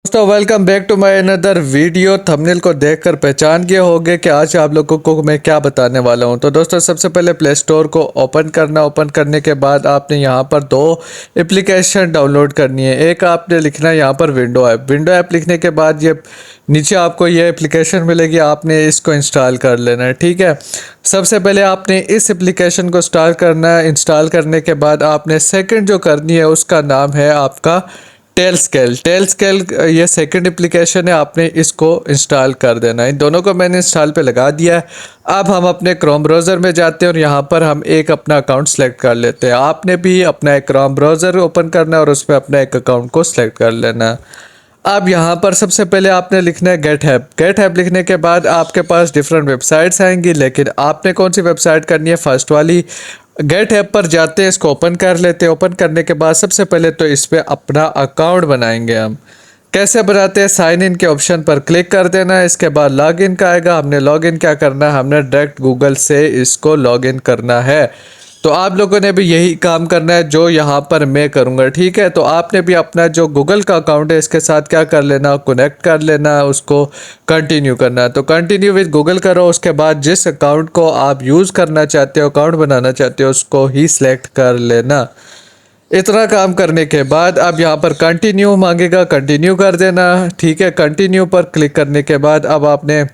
दोस्तों welcome back to my another video. Thumbnail को देखकर पहचान गए होंगे कि आज आप लोगों को मैं क्या बताने वाला हूं। तो दोस्तों सबसे पहले प्ले स्टोर को ओपन करना। ओपन करने के बाद आपने यहां पर दो एप्लीकेशन डाउनलोड करनी है। एक आपने लिखना है यहां पर विंडो ऐप। विंडो ऐप लिखने के बाद ये नीचे आपको ये एप्लीकेशन मिलेगी, आपने इसको इंस्टॉल कर लेना है। ठीक है, सबसे पहले आपने इस एप्लीकेशन को स्टार्ट करना है। इंस्टॉल करने के बाद आपने सेकंड जो करनी है उसका नाम है आपका टेलस्केल। टेलस्केल ये सेकंड एप्लीकेशन है, आपने इसको इंस्टॉल कर देना है। इन दोनों को मैंने इंस्टॉल पे लगा दिया है। अब हम अपने क्रोम ब्राउज़र में जाते हैं और यहाँ पर हम एक अपना अकाउंट सेलेक्ट कर लेते हैं। आपने भी अपना एक क्रोम ब्राउज़र ओपन करना है और उसमें अपना एक अकाउंट को सिलेक्ट कर लेना है। अब यहाँ पर सबसे पहले आपने लिखना है गेट हैप। गेट हैप लिखने के बाद आपके पास डिफरेंट वेबसाइट्स आएंगी, लेकिन आपने कौन सी वेबसाइट करनी है, फर्स्ट वाली। गेट ऐप पर जाते हैं, इसको ओपन कर लेते हैं। ओपन करने के बाद सबसे पहले तो इस पर अपना अकाउंट बनाएंगे। हम कैसे बनाते हैं, साइन इन के ऑप्शन पर क्लिक कर देना है। इसके बाद लॉगिन का आएगा। हमने लॉगिन क्या करना है, हमने डायरेक्ट गूगल से इसको लॉगिन करना है। तो आप लोगों ने भी यही काम करना है जो यहाँ पर मैं करूँगा। ठीक है, तो आपने भी अपना जो गूगल का अकाउंट है इसके साथ क्या कर लेना, कनेक्ट कर लेना, उसको कंटिन्यू करना। तो कंटिन्यू विद गूगल करो। उसके बाद जिस अकाउंट को आप यूज़ करना चाहते हो, अकाउंट बनाना चाहते हो, उसको ही सिलेक्ट कर लेना। इतना काम करने के बाद अब यहाँ पर कंटिन्यू मांगेगा, कंटिन्यू कर देना। ठीक है, कंटिन्यू पर क्लिक करने के बाद अब आपने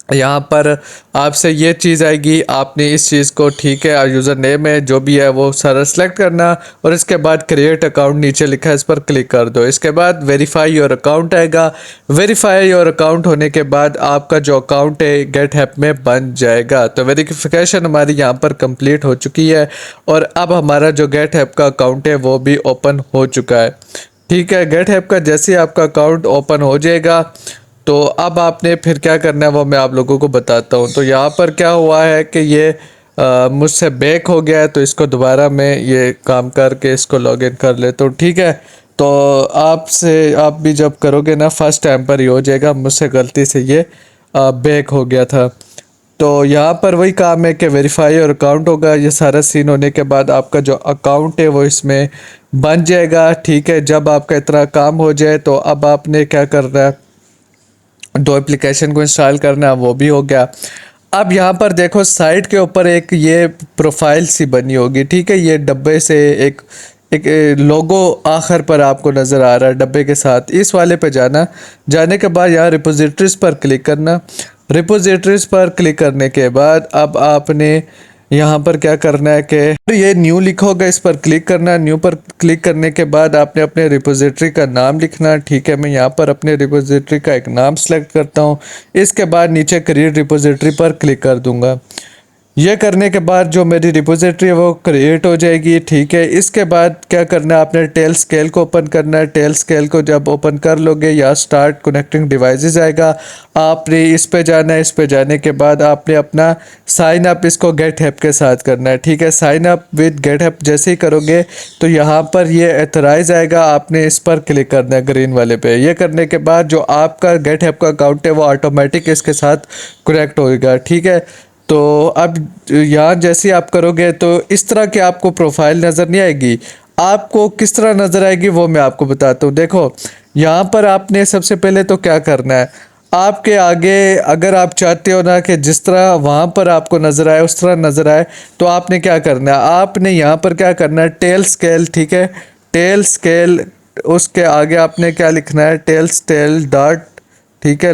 यहाँ पर आपसे ये चीज़ आएगी, आपने इस चीज़ को, ठीक है, यूज़र नेम है जो भी है वो सारा सेलेक्ट करना और इसके बाद क्रिएट अकाउंट नीचे लिखा है, इस पर क्लिक कर दो। इसके बाद वेरीफाई योर अकाउंट आएगा। वेरीफाई योर अकाउंट होने के बाद आपका जो अकाउंट है गेट ऐप में बन जाएगा। तो वेरिफिकेशन हमारी यहाँ पर कंप्लीट हो चुकी है और अब हमारा जो गेट ऐप का अकाउंट है वो भी ओपन हो चुका है। ठीक है, गेट ऐप का जैसे ही आपका अकाउंट ओपन हो जाएगा तो अब आपने फिर क्या करना है वो मैं आप लोगों को बताता हूँ। तो यहाँ पर क्या हुआ है कि ये मुझसे बैक हो गया है, तो इसको दोबारा मैं ये काम करके इसको लॉगिन कर लेता हूँ। ठीक है, तो आप भी जब करोगे ना फर्स्ट टाइम पर ही हो जाएगा। मुझसे गलती से ये बैक हो गया था। तो यहाँ पर वही काम है कि वेरीफाई और अकाउंट होगा। ये सारा सीन होने के बाद आपका जो अकाउंट है वो इसमें बन जाएगा। ठीक है, जब आपका इतना काम हो जाए तो अब आपने क्या करना है, दो एप्लीकेशन को इंस्टॉल करना है, वो भी हो गया। अब यहाँ पर देखो साइट के ऊपर एक ये प्रोफाइल सी बनी होगी। ठीक है, ये डब्बे से एक एक लोगो आखिर पर आपको नज़र आ रहा है डब्बे के साथ। इस वाले पे जाना, जाने के बाद यहाँ रिपोजिटरीज पर क्लिक करना। रिपोजिटरीज पर क्लिक करने के बाद अब आपने यहाँ पर क्या करना है कि ये न्यू लिखा होगा, इस पर क्लिक करना है। न्यू पर क्लिक करने के बाद आपने अपने रिपोजिटरी का नाम लिखना। ठीक है, मैं यहाँ पर अपने रिपोजिटरी का एक नाम सेलेक्ट करता हूँ। इसके बाद नीचे क्रिएट रिपोजिटरी पर क्लिक कर दूंगा। ये करने के बाद जो मेरी रिपोजिटरी है वो क्रिएट हो जाएगी। ठीक है, इसके बाद क्या करना है, आपने टेल स्केल को ओपन करना है। टेल स्केल को जब ओपन कर लोगे या स्टार्ट कनेक्टिंग डिवाइसेस आएगा, आपने इस पे जाना है। इस पे जाने के बाद आपने अपना साइन अप इसको गेट ऐप के साथ करना है। ठीक है, sign up with get app जैसे ही करोगे तो यहाँ पर ये एथराइज आएगा, आपने इस पर क्लिक करना है ग्रीन वाले पे। ये करने के बाद जो आपका गेट ऐप का अकाउंट है वो ऑटोमेटिक इसके साथ कनेक्ट होएगा। ठीक है, तो अब यहाँ जैसे ही आप करोगे तो इस तरह की आपको प्रोफाइल नज़र नहीं आएगी। आपको किस तरह नज़र आएगी वो मैं आपको बताता हूँ। देखो यहाँ पर आपने सबसे पहले तो क्या करना है, आपके आगे अगर आप चाहते हो ना कि जिस तरह वहाँ पर आपको नज़र आए उस तरह नज़र आए, तो आपने क्या करना है, आपने यहाँ पर क्या करना है, टेल स्केल। ठीक है, टेल स्केल, उसके आगे आपने क्या लिखना है, टेल स्केल डॉट। ठीक है,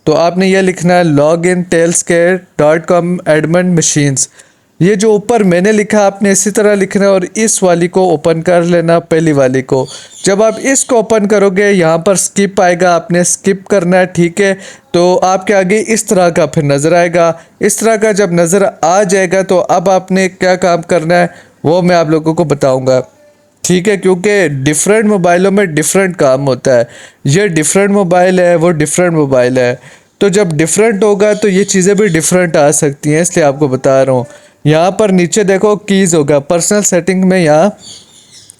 तो आपने ये लिखना है लॉग इन टेल्सकेयर.com एडमिन मशीन्स। ये जो ऊपर मैंने लिखा आपने इसी तरह लिखना है और इस वाली को ओपन कर लेना, पहली वाली को। जब आप इसको ओपन करोगे यहाँ पर स्किप आएगा, आपने स्किप करना है। ठीक है, तो आपके आगे इस तरह का फिर नज़र आएगा। इस तरह का जब नज़र आ जाएगा तो अब आपने क्या काम करना है वो मैं आप लोगों को बताऊँगा। ठीक है, क्योंकि डिफरेंट मोबाइलों में डिफरेंट काम होता है। ये डिफरेंट मोबाइल है, वो डिफरेंट मोबाइल है, तो जब डिफरेंट होगा तो ये चीज़ें भी डिफरेंट आ सकती हैं, इसलिए आपको बता रहा हूँ। यहाँ पर नीचे देखो कीज़ होगा, पर्सनल सेटिंग में यहाँ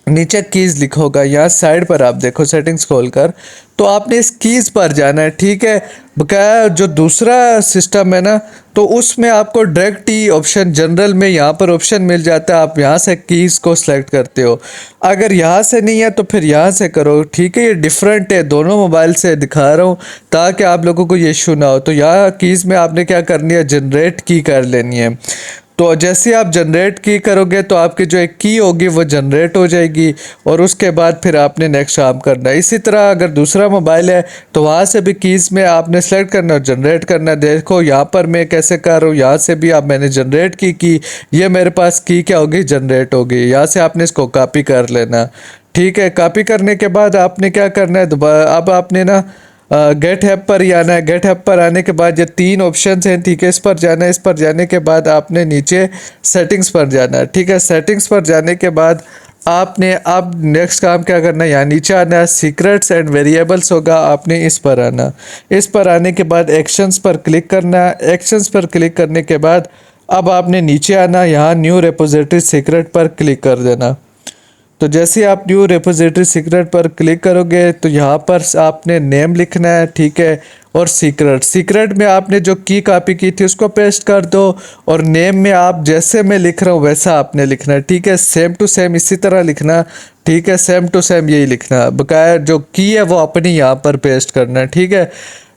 नीचे कीज़ लिखा होगा, यहाँ साइड पर आप देखो सेटिंग्स खोलकर, तो आपने इस कीज़ पर जाना है, ठीक है। बकाया जो दूसरा सिस्टम है ना, तो उसमें आपको डायरेक्ट ही ऑप्शन जनरल में यहाँ पर ऑप्शन मिल जाता है, आप यहाँ से कीज़ को सिलेक्ट करते हो। अगर यहाँ से नहीं है तो फिर यहाँ से करो, ठीक है। ये डिफरेंट है, दोनों मोबाइल से दिखा रहा हूँ ताकि आप लोगों को ये इशू ना हो। तो यहाँ कीज़ में आपने क्या करनी है, जनरेट की कर लेनी है। तो जैसे आप जनरेट की करोगे तो आपकी जो एक की होगी वो जनरेट हो जाएगी, और उसके बाद फिर आपने नेक्स्ट काम करना है। इसी तरह अगर दूसरा मोबाइल है तो वहाँ से भी कीज़ में आपने सेलेक्ट करना और जनरेट करना है। देखो यहाँ पर मैं कैसे कर रहा हूँ, यहाँ से भी आप मैंने जनरेट की ये मेरे पास की क्या होगी, जनरेट होगी। यहाँ से आपने इसको कॉपी कर लेना, ठीक है। कॉपी करने के बाद आपने क्या करना है, दोबारा अब आपने ना गेट ऐप पर ही आना है। गेट ऐप पर आने के बाद ये तीन ऑप्शंस हैं, ठीक है, इस पर जाना है। इस पर जाने के बाद आपने नीचे सेटिंग्स पर जाना है, ठीक है। सेटिंग्स पर जाने के बाद आपने अब नेक्स्ट काम क्या करना है, यहाँ नीचे आना है, सीक्रेट्स एंड वेरिएबल्स होगा, आपने इस पर आना। इस पर आने के बाद एक्शंस पर क्लिक करना है। एक्शंस पर क्लिक करने के बाद अब आपने नीचे आना, यहाँ न्यू रिपोजिटरी सीक्रेट पर क्लिक कर देना। तो जैसे आप न्यू रिपोजिटरी सीक्रेट पर क्लिक करोगे तो यहाँ पर आपने नेम लिखना है, ठीक है, और सीक्रेट में आपने जो की कॉपी की थी उसको पेस्ट कर दो, और नेम में आप जैसे मैं लिख रहा हूँ वैसा आपने लिखना है, ठीक है। सेम टू सेम इसी तरह लिखना, ठीक है, सेम टू सेम यही लिखना। बकाया जो की है वो अपनी यहाँ पर पेस्ट करना है, ठीक है।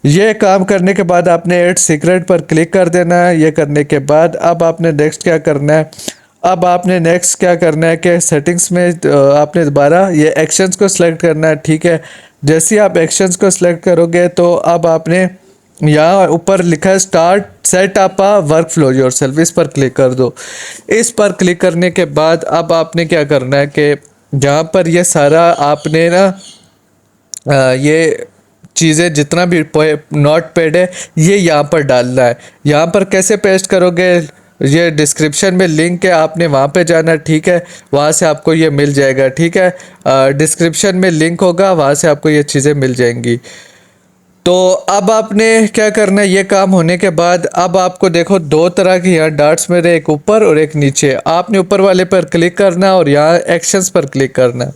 ये काम करने के बाद आपने ऐड सीक्रेट पर क्लिक कर देना है। ये करने के बाद अब आपने नेक्स्ट क्या करना है, अब आपने नेक्स्ट क्या करना है कि सेटिंग्स में आपने दोबारा ये एक्शंस को सिलेक्ट करना है, ठीक है। जैसे ही आप एक्शंस को सिलेक्ट करोगे तो अब आपने यहाँ ऊपर लिखा है start set up a work flow yourself, इस पर क्लिक कर दो। इस पर क्लिक करने के बाद अब आपने क्या करना है कि जहाँ पर ये सारा आपने ना ये चीज़ें जितना भी नोट पैड है ये यहाँ पर डालना है। यहाँ पर कैसे पेस्ट करोगे, ये डिस्क्रिप्शन में लिंक है, आपने वहाँ पे जाना, ठीक है। वहाँ से आपको ये मिल जाएगा, ठीक है। डिस्क्रिप्शन में लिंक होगा, वहाँ से आपको ये चीज़ें मिल जाएंगी। तो अब आपने क्या करना है, ये काम होने के बाद अब आपको देखो दो तरह के यहाँ डॉट्स मेरे, एक ऊपर और एक नीचे। आपने ऊपर वाले पर क्लिक करना और यहाँ एक्शंस पर क्लिक करना।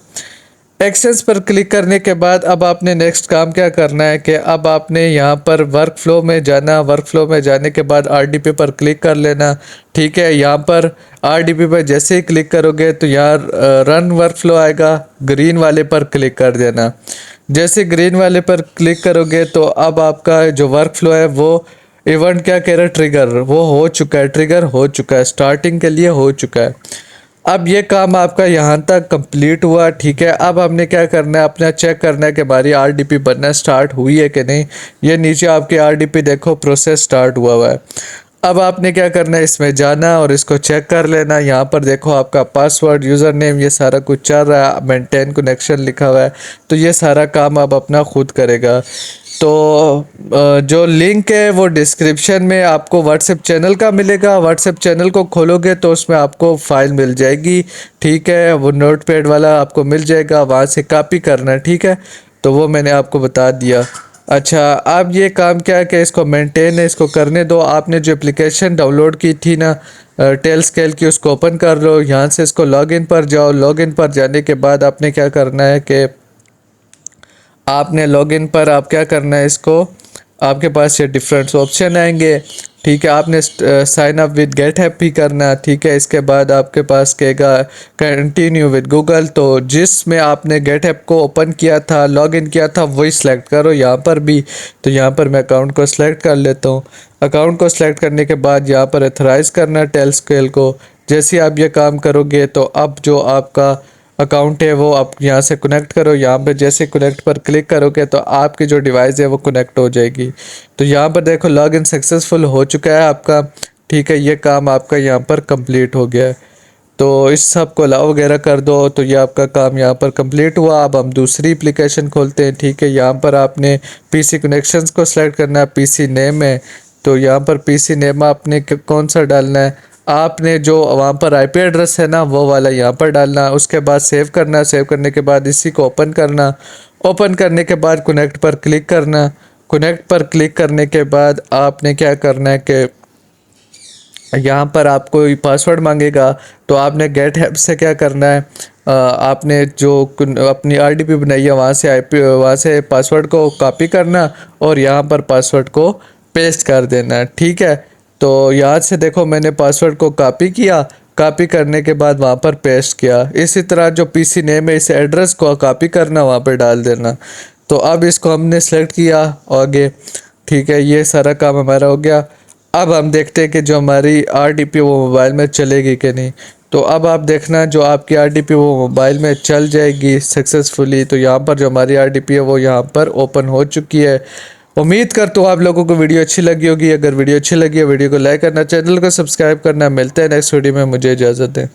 एक्शंस पर क्लिक करने के बाद अब आपने नेक्स्ट काम क्या करना है कि अब आपने यहाँ पर वर्क फ्लो में जाना। वर्क फ्लो में जाने के बाद आरडीपी पर क्लिक कर लेना, ठीक है। यहाँ पर आरडीपी पर जैसे ही क्लिक करोगे तो यहाँ रन वर्क फ्लो आएगा, ग्रीन वाले पर क्लिक कर देना। जैसे ग्रीन वाले पर क्लिक करोगे तो अब आपका जो वर्क फ्लो है वो इवेंट क्या कह रहा है, ट्रिगर वो हो चुका है, ट्रिगर हो चुका है, स्टार्टिंग के लिए हो चुका है। अब ये काम आपका यहाँ तक कंप्लीट हुआ, ठीक है। अब हमने क्या करना है, अपना चेक करना है कि हमारी आरडीपी बनना स्टार्ट हुई है कि नहीं। ये नीचे आपकी आरडीपी देखो प्रोसेस स्टार्ट हुआ है। अब आपने क्या करना है, इसमें जाना और इसको चेक कर लेना। यहाँ पर देखो आपका पासवर्ड, यूज़र नेम, ये सारा कुछ चल रहा है, मेंटेन कनेक्शन लिखा हुआ है। तो ये सारा काम आप अपना खुद करेगा। तो जो लिंक है वो डिस्क्रिप्शन में आपको व्हाट्सएप चैनल का मिलेगा। व्हाट्सएप चैनल को खोलोगे तो उसमें आपको फ़ाइल मिल जाएगी, ठीक है। वो नोटपैड वाला आपको मिल जाएगा, वहाँ से कॉपी करना, ठीक है। तो वो मैंने आपको बता दिया। अच्छा, अब ये काम क्या है कि इसको मेंटेन है, इसको करने दो। आपने जो एप्लीकेशन डाउनलोड की थी ना टेल स्केल की, उसको ओपन कर लो। यहाँ से इसको लॉगिन पर जाओ। लॉगिन पर जाने के बाद आपने क्या करना है कि आपने लॉगिन पर आप क्या करना है, इसको आपके पास ये डिफरेंट ऑप्शन आएंगे, ठीक है। आपने sign up with get app भी करना, ठीक है। इसके बाद आपके पास कहेगा कंटिन्यू विद गूगल, तो जिसमें आपने गेट ऐप को ओपन किया था, लॉगिन किया था, वही सिलेक्ट करो यहाँ पर भी। तो यहाँ पर मैं अकाउंट को सिलेक्ट कर लेता हूँ। अकाउंट को सिलेक्ट करने के बाद यहाँ पर एथराइज करना टेल स्केल को। जैसे आप ये काम करोगे तो अब जो आपका अकाउंट है वो आप यहाँ से कनेक्ट करो। यहाँ पे जैसे कनेक्ट पर क्लिक करोगे तो आपकी जो डिवाइस है वो कनेक्ट हो जाएगी। तो यहाँ पर देखो लॉगिन सक्सेसफुल हो चुका है आपका, ठीक है। ये काम आपका यहाँ पर कंप्लीट हो गया है। तो इस सब को अलाउ वगैरह कर दो तो ये आपका काम यहाँ पर कंप्लीट हुआ। अब हम दूसरी एप्लीकेशन खोलते हैं, ठीक है। यहाँ पर आपने पीसी कनेक्शंस को सिलेक्ट करना है, पीसी नेम है। तो यहाँ पर पीसी नेम आपने कौन सा डालना है, आपने जो वहाँ पर आईपी एड्रेस है ना वो वाला यहाँ पर डालना। उसके बाद सेव करना, सेव करने के बाद इसी को ओपन करना। ओपन करने के बाद कनेक्ट पर क्लिक करना। कनेक्ट पर क्लिक करने के बाद आपने क्या करना है कि यहाँ पर आपको पासवर्ड मांगेगा, तो आपने गेट हेल्प से क्या करना है, आपने जो अपनी आरडीपी बनाई है वहाँ से पासवर्ड को कॉपी करना और यहाँ पर पासवर्ड को पेस्ट कर देना है। ठीक है, तो यहाँ से देखो मैंने पासवर्ड को कॉपी किया, कॉपी करने के बाद वहाँ पर पेस्ट किया। इसी तरह जो पीसी नेम है इस एड्रेस को कॉपी करना, वहाँ पर डाल देना। तो अब इसको हमने सेलेक्ट किया आगे। ठीक है, ये सारा काम हमारा हो गया। अब हम देखते हैं कि जो हमारी आरडीपी वो मोबाइल में चलेगी कि नहीं। तो अब आप देखना जो आपकी आरडीपी वो मोबाइल में चल जाएगी सक्सेसफुली। तो यहाँ पर जो हमारी आरडीपी है वो यहाँ पर ओपन हो चुकी है। उम्मीद करता हूँ आप लोगों को वीडियो अच्छी लगी होगी। अगर वीडियो अच्छी लगी है वीडियो को लाइक करना, चैनल को सब्सक्राइब करना। मिलते हैं नेक्स्ट वीडियो में, मुझे इजाज़त दें।